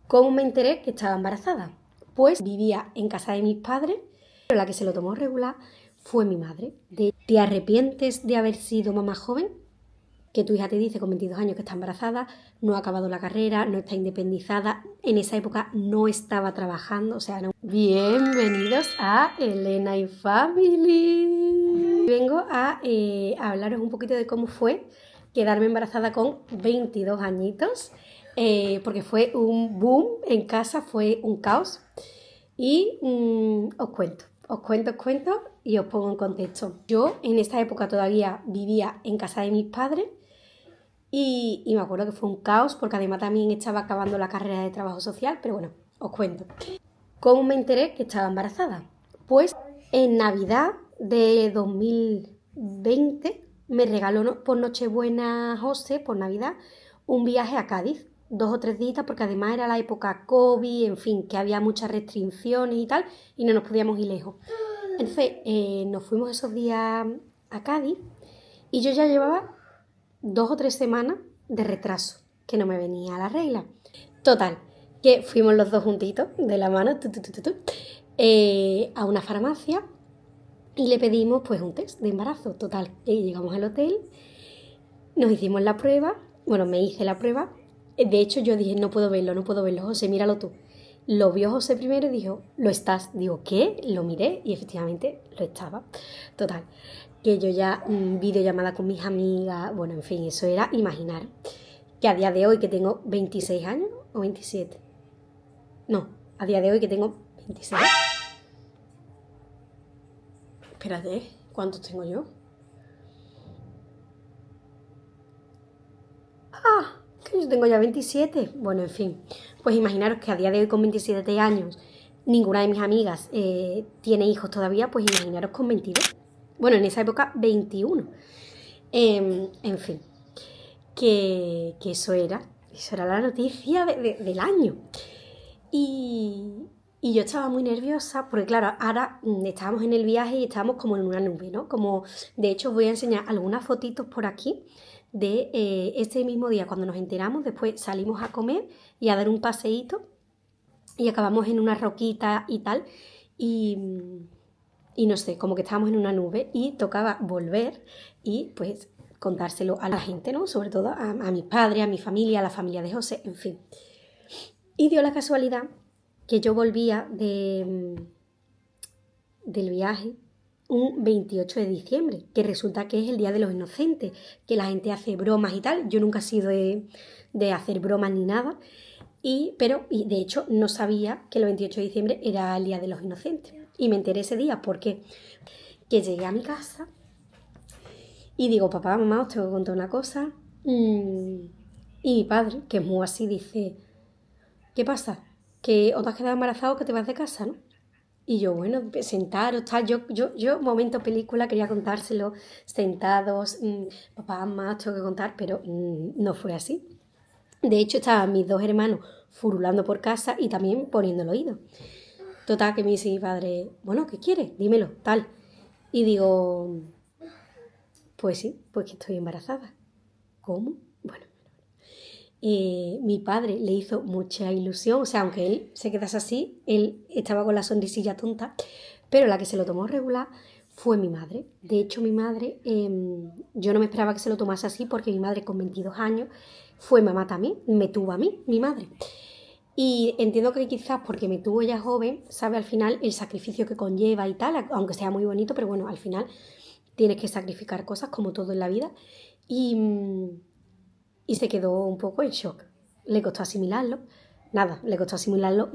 ¿Cómo me enteré que estaba embarazada? Pues vivía en casa de mis padres, pero la que se lo tomó regular fue mi madre. ¿Te arrepientes de haber sido mamá joven? Que tu hija te dice con 22 años que está embarazada, no ha acabado la carrera, no está independizada, en esa época no estaba trabajando, o sea, no. Bienvenidos a Elena y Family. Vengo a hablaros un poquito de cómo fue quedarme embarazada con 22 añitos, porque fue un boom en casa, fue un caos. Y os cuento y os pongo en contexto. Yo en esta época todavía vivía en casa de mis padres y me acuerdo que fue un caos porque además también estaba acabando la carrera de trabajo social, pero bueno, os cuento. ¿Cómo me enteré que estaba embarazada? Pues en Navidad de 2020 me regaló por Nochebuena José, por Navidad, un viaje a Cádiz, 2 o 3 días, porque además era la época COVID, en fin, que había muchas restricciones y tal, y no nos podíamos ir lejos. Entonces nos fuimos esos días a Cádiz y yo ya llevaba 2 o 3 semanas de retraso, que no me venía a la regla. Total, que fuimos los dos juntitos, de la mano, a una farmacia y le pedimos pues un test de embarazo. Total, llegamos al hotel, nos hicimos la prueba, bueno, me hice la prueba. De hecho, yo dije, no puedo verlo, José, míralo tú. Lo vio José primero y dijo, ¿lo estás? Digo, ¿qué? Lo miré y efectivamente lo estaba. Total, que yo ya videollamada con mis amigas, bueno, en fin, eso era imaginar que a día de hoy que tengo 26 años o 27. No, a día de hoy que tengo 26. Espérate, ¿cuántos tengo yo? Que yo tengo ya 27. Bueno, en fin, pues imaginaros que a día de hoy con 27 años ninguna de mis amigas tiene hijos todavía, pues imaginaros con 22. Bueno, en esa época 21. En fin, que eso era la noticia del año. Y yo estaba muy nerviosa porque, claro, ahora estábamos en el viaje y estábamos como en una nube, ¿no? Como, de hecho, os voy a enseñar algunas fotitos por aquí de este mismo día. Cuando nos enteramos, después salimos a comer y a dar un paseíto y acabamos en una roquita y tal. Y no sé, como que estábamos en una nube y tocaba volver y pues contárselo a la gente, ¿no? Sobre todo a mis padres, a mi familia, a la familia de José, en fin. Y dio la casualidad que yo volvía del viaje un 28 de diciembre, que resulta que es el Día de los Inocentes, que la gente hace bromas y tal. Yo nunca he sido de hacer bromas ni nada, pero de hecho no sabía que el 28 de diciembre era el Día de los Inocentes. Y me enteré ese día porque que llegué a mi casa y digo, papá, mamá, os tengo que contar una cosa. Y mi padre, que es muy así, dice, ¿qué pasa? ¿Que o te has quedado embarazado o que te vas de casa, no? Y yo, bueno, sentaros, tal, yo, momento película, quería contárselo, sentados, papá, mamá, tengo que contar, pero no fue así. De hecho, estaban mis 2 hermanos furulando por casa y también poniendo el oído. Total, que me dice mi padre, bueno, ¿qué quieres? Dímelo, tal. Y digo, pues sí, pues que estoy embarazada. ¿Cómo? Bueno, mi padre le hizo mucha ilusión, o sea, aunque él se quedase así, él estaba con la sonrisilla tonta, pero la que se lo tomó regular fue mi madre. De hecho, mi madre, yo no me esperaba que se lo tomase así porque mi madre con 22 años fue mamá también, me tuvo a mí, mi madre. Y entiendo que quizás porque me tuvo ya joven, sabe al final el sacrificio que conlleva y tal, aunque sea muy bonito, pero bueno, al final tienes que sacrificar cosas como todo en la vida. Y se quedó un poco en shock. Le costó asimilarlo. Nada, le costó asimilarlo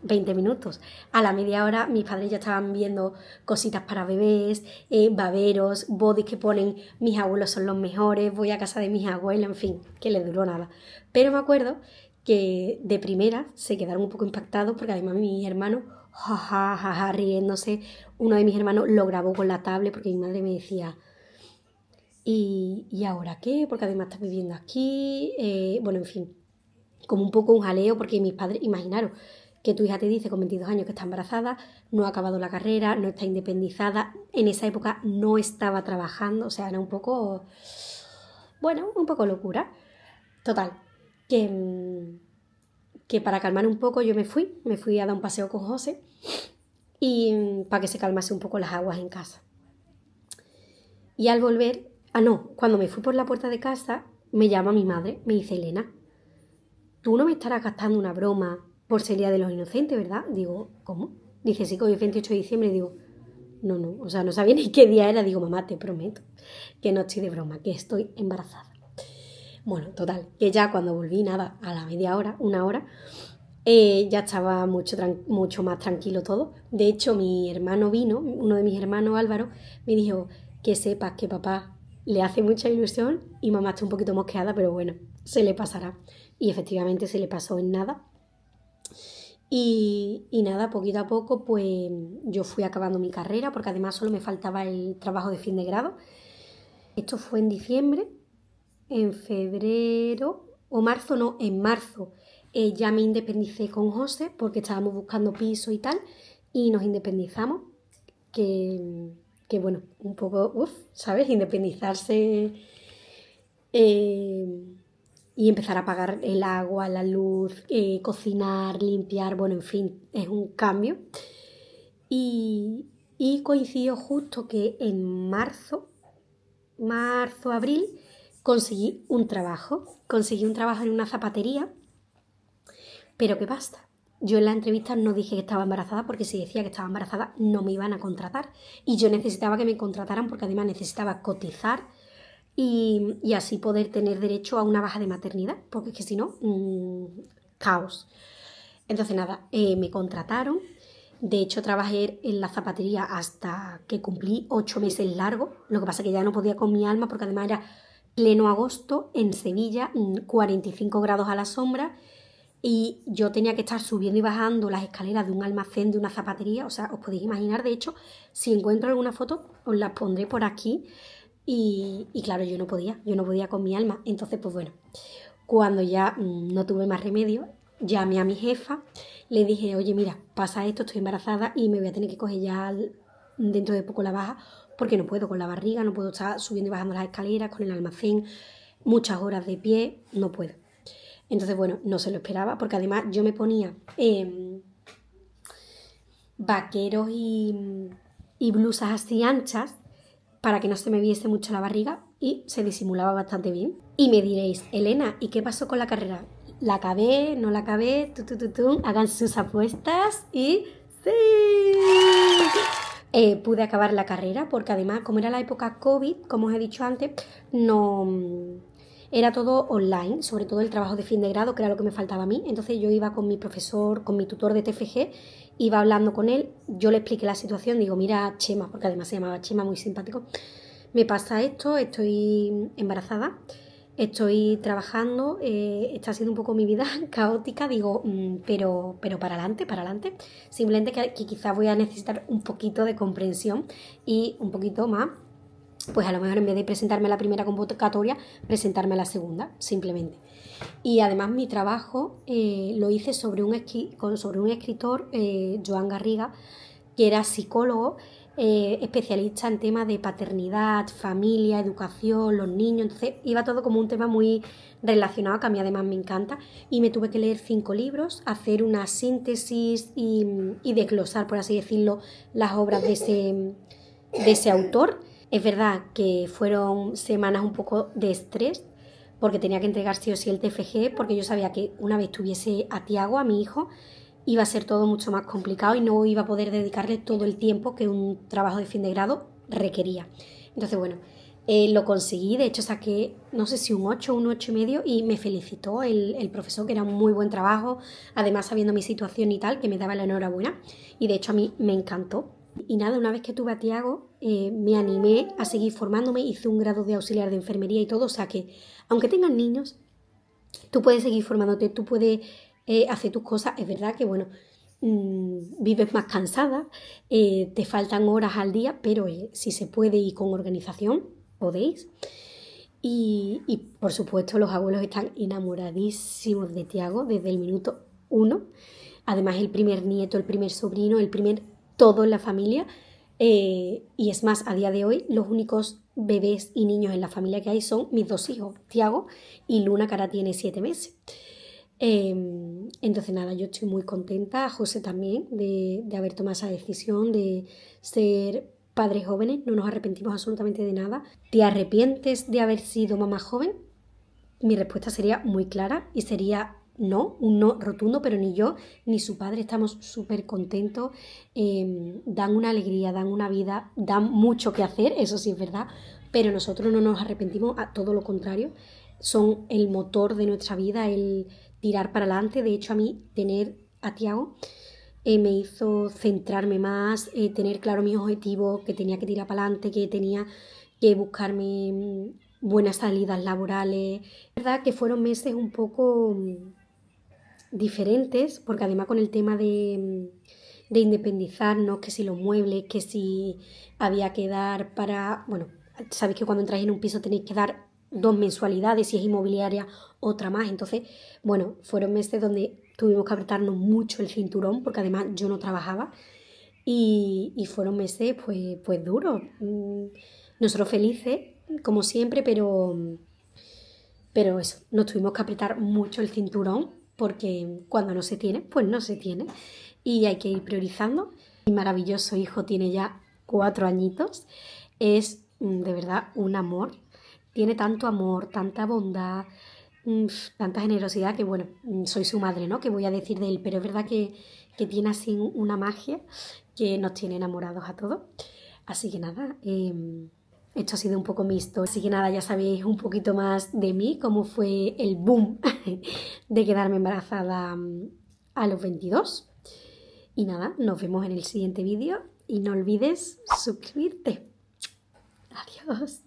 20 minutos. A la media hora mis padres ya estaban viendo cositas para bebés, baberos, bodys que ponen mis abuelos son los mejores, voy a casa de mis abuelos, en fin, que les duró nada. Pero me acuerdo que de primera se quedaron un poco impactados porque además mis hermanos, jajaja, riéndose. Uno de mis hermanos lo grabó con la tablet porque mi madre me decía, ¿y ahora qué? Porque además estás viviendo aquí, bueno, en fin, como un poco un jaleo, porque mis padres, imaginaros, que tu hija te dice con 22 años que está embarazada, no ha acabado la carrera, no está independizada, en esa época no estaba trabajando, o sea, era un poco, bueno, un poco locura. Total, que que para calmar un poco yo me fui a dar un paseo con José y para que se calmase un poco las aguas en casa. Y al volver, cuando me fui por la puerta de casa, me llama mi madre, me dice: Elena, tú no me estarás gastando una broma por ser Día de los Inocentes, ¿verdad? Digo, ¿cómo? Dice: sí, que hoy es 28 de diciembre. Digo, no, o sea, no sabía ni qué día era. Digo, mamá, te prometo que no estoy de broma, que estoy embarazada. Bueno, total, que ya cuando volví, nada, a la media hora, una hora, ya estaba mucho más tranquilo todo. De hecho, mi hermano vino, uno de mis hermanos, Álvaro, me dijo: que sepas que papá le hace mucha ilusión y mamá está un poquito mosqueada, pero bueno, se le pasará. Y efectivamente se le pasó en nada. Y nada, poquito a poco, pues yo fui acabando mi carrera, porque además solo me faltaba el trabajo de fin de grado. Esto fue en diciembre. En febrero o marzo, no, en marzo ya me independicé con José porque estábamos buscando piso y tal, y nos independizamos, que bueno, un poco, ¿sabes? Independizarse y empezar a pagar el agua, la luz, cocinar, limpiar, bueno, en fin, es un cambio. Y coincidió justo que en marzo, abril, conseguí un trabajo en una zapatería, pero ¿qué pasa? Yo en la entrevista no dije que estaba embarazada, porque si decía que estaba embarazada no me iban a contratar, y yo necesitaba que me contrataran porque además necesitaba cotizar y así poder tener derecho a una baja de maternidad, porque es que si no, caos. Entonces nada, me contrataron. De hecho, trabajé en la zapatería hasta que cumplí 8 meses largos. Lo que pasa es que ya no podía con mi alma, porque además era pleno agosto en Sevilla, 45 grados a la sombra, y yo tenía que estar subiendo y bajando las escaleras de un almacén, de una zapatería. O sea, os podéis imaginar. De hecho, si encuentro alguna foto, os las pondré por aquí. Y claro, yo no podía con mi alma. Entonces, pues bueno, cuando ya no tuve más remedio, llamé a mi jefa, le dije: oye, mira, pasa esto, estoy embarazada y me voy a tener que coger ya dentro de poco la baja, porque no puedo con la barriga, no puedo estar subiendo y bajando las escaleras, con el almacén, muchas horas de pie, no puedo. Entonces, bueno, no se lo esperaba, porque además yo me ponía vaqueros y blusas así anchas para que no se me viese mucho la barriga, y se disimulaba bastante bien. Y me diréis: Elena, ¿y qué pasó con la carrera? ¿La acabé? ¿No la acabé? Hagan sus apuestas y ¡sí! Pude acabar la carrera, porque además, como era la época COVID, como os he dicho antes, no era todo online, sobre todo el trabajo de fin de grado, que era lo que me faltaba a mí. Entonces yo iba con mi profesor, con mi tutor de TFG, iba hablando con él, yo le expliqué la situación, digo: mira, Chema, porque además se llamaba Chema, muy simpático, me pasa esto, estoy embarazada, estoy trabajando, está siendo un poco mi vida caótica, digo, pero para adelante, simplemente que quizás voy a necesitar un poquito de comprensión y un poquito más, pues a lo mejor en vez de presentarme a la primera convocatoria, presentarme a la segunda, simplemente. Y además mi trabajo lo hice sobre un escritor, Joan Garriga, que era psicólogo, especialista en temas de paternidad, familia, educación, los niños. Entonces iba todo como un tema muy relacionado, que a mí además me encanta, y me tuve que leer 5 libros, hacer una síntesis y desglosar, por así decirlo, las obras de ese autor. Es verdad que fueron semanas un poco de estrés, porque tenía que entregar sí o sí el TFG, porque yo sabía que una vez tuviese a Tiago, a mi hijo, iba a ser todo mucho más complicado y no iba a poder dedicarle todo el tiempo que un trabajo de fin de grado requería. Entonces, bueno, lo conseguí. De hecho, saqué, no sé si un 8 o un 8,5, y me felicitó el profesor, que era un muy buen trabajo, además sabiendo mi situación y tal, que me daba la enhorabuena, y de hecho a mí me encantó. Y nada, una vez que tuve a Tiago, me animé a seguir formándome, hice un grado de auxiliar de enfermería y todo. O sea que, aunque tengas niños, tú puedes seguir formándote, tú puedes hacer tus cosas. Es verdad que, bueno, vives más cansada, te faltan horas al día, pero si se puede y con organización, podéis. Y por supuesto, los abuelos están enamoradísimos de Tiago desde el minuto 1. Además, el primer nieto, el primer sobrino, el primer todo en la familia. Y es más, a día de hoy, los únicos bebés y niños en la familia que hay son mis 2 hijos, Tiago y Luna, que ahora tiene 7 meses. Entonces nada, yo estoy muy contenta, José también, de haber tomado esa decisión de ser padres jóvenes, no nos arrepentimos absolutamente de nada. ¿Te arrepientes de haber sido mamá joven? Mi respuesta sería muy clara y sería no, un no rotundo, pero ni yo ni su padre estamos súper contentos, dan una alegría, dan una vida, dan mucho que hacer, eso sí es verdad, pero nosotros no nos arrepentimos, a todo lo contrario, son el motor de nuestra vida, el tirar para adelante. De hecho, a mí tener a Tiago me hizo centrarme más, tener claro mis objetivos, que tenía que tirar para adelante, que tenía que buscarme buenas salidas laborales. Es verdad que fueron meses un poco diferentes, porque además con el tema de independizarnos, que si los muebles, que si había que dar para, bueno, sabéis que cuando entráis en un piso tenéis que dar 2 mensualidades, si es inmobiliaria, otra más. Entonces, bueno, fueron meses donde tuvimos que apretarnos mucho el cinturón, porque además yo no trabajaba y fueron meses pues duros. Nosotros felices, como siempre, pero eso, nos tuvimos que apretar mucho el cinturón porque cuando no se tiene, pues no se tiene. Y hay que ir priorizando. Mi maravilloso hijo tiene ya 4 añitos. Es de verdad un amor. Tiene tanto amor, tanta bondad, tanta generosidad que, bueno, soy su madre, ¿no? Que voy a decir de él, pero es verdad que tiene así una magia que nos tiene enamorados a todos. Así que nada, esto ha sido un poco mi historia. Así que nada, ya sabéis un poquito más de mí, cómo fue el boom de quedarme embarazada a los 22. Y nada, nos vemos en el siguiente vídeo y no olvides suscribirte. Adiós.